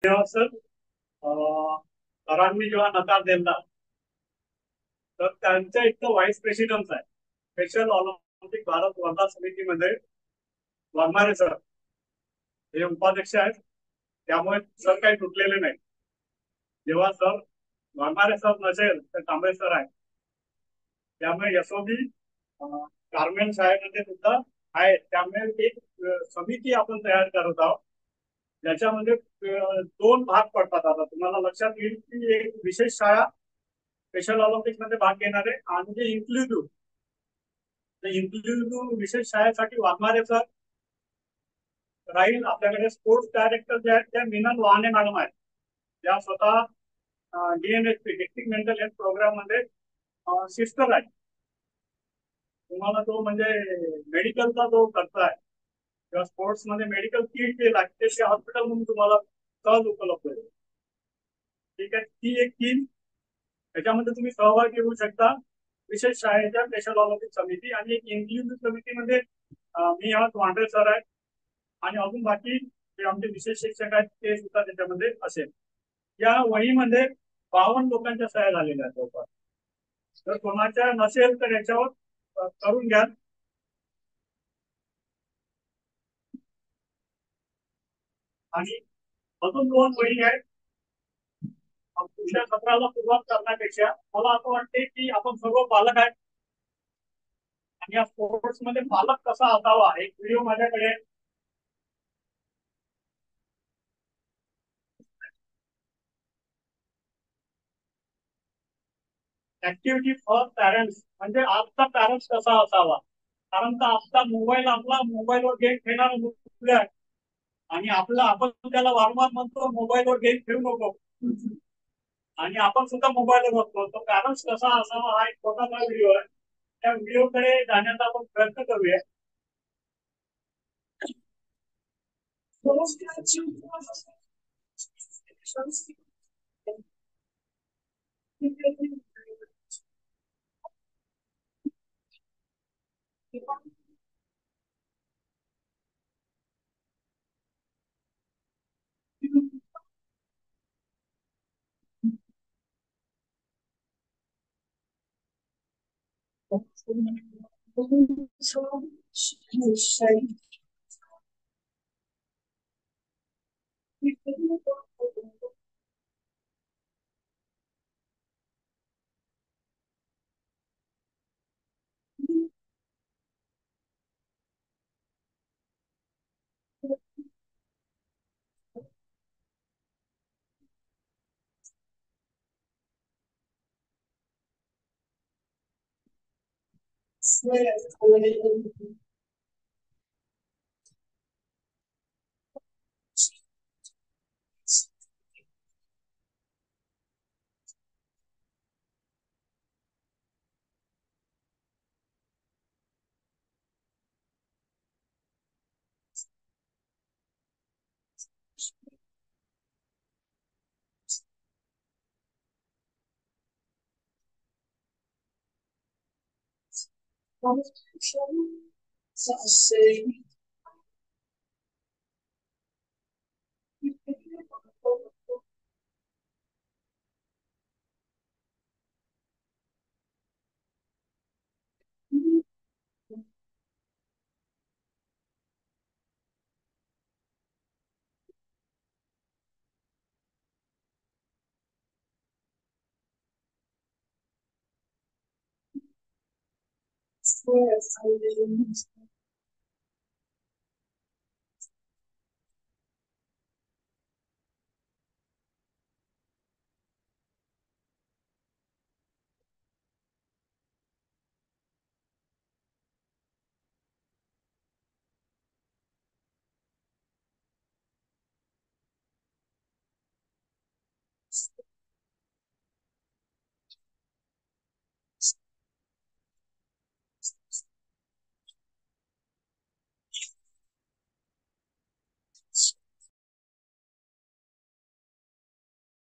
तेव्हा सर सरांनी जेव्हा नकार दिला तर त्यांच्या इथं व्हाईस प्रेसिडेंट आहे स्पेशल ऑलिम्पिक भारत वर्धा समितीमध्ये वाघमारे सर हे उपाध्यक्ष आहेत. त्यामुळे सर काही तुटलेले नाही. जेव्हा सर वाघमारे सर नसेल तर कांबळे सर आहे. त्यामुळे यशोबी गारमेंट शाळेमध्ये सुद्धा आहे. त्यामुळे एक समिती आपण तयार करत आहोत ज्याच्यामध्ये दोन भाग पडतात. आता तुम्हाला लक्षात येईल की एक विशेष शाळा स्पेशल ऑलिम्पिक मध्ये भाग घेणारे आणि जे इन्क्लुझिव्ह विशेष शाळेसाठी वाघमारे सर राहील. आपल्याकडे स्पोर्ट्स डायरेक्टर जे आहेत त्या मीनल वाहने मॅडम आहेत. त्या स्वतः DMSP district mental health program मध्ये सिस्टर आहे. तुम्हाला तो म्हणजे मेडिकलचा जो खर्च आहे किंवा स्पोर्ट्स मध्ये मेडिकल किट जे लागते ते हॉस्पिटल म्हणून तुम्हाला सहज उपलब्ध होईल. ठीक आहे. ती एक टीम त्याच्यामध्ये तुम्ही सहभागी होऊ शकता. विशेष शाळेच्या स्पेशल ऑलिम्पिक समिती आणि एक इन्क्लुझिव्ह समितीमध्ये मी आहात वांड्रे सर आहे आणि अजून बाकी जे आमचे विशेष शिक्षक आहेत ते सुद्धा त्याच्यामध्ये असेल. या वहीमध्ये 52 लोकांच्या सह्या झालेल्या आहेत जवळपास. जर कोणाच्या नसेल तर याच्यावर करून घ्या. आणि अजून दोन वही आहेत. पुढच्या सत्राला सुरुवात करण्यापेक्षा मला असं वाटते की आपण सर्व पालक आहेत आणि या स्पोर्ट्स मध्ये पालक कसा असावा एक व्हिडिओ माझ्याकडे ऍक्टिव्हिटी फॉर पॅरेंट्स म्हणजे आजचा पॅरेंट्स कसा असावा. कारण का आजचा मोबाईल आपला मोबाईलवर गेम खेळणारा मुलं आहे आणि आपला आपण त्याला वारंवार म्हणतो मोबाईलवर गेम खेळू नको आणि आपण सुद्धा मोबाईलवर बघतो. तो पॅरेंट्स कसा असावा हा एक छोटासा व्हिडिओ आहे. त्या व्हिडिओकडे जाण्याचा आपण प्रयत्न करूया.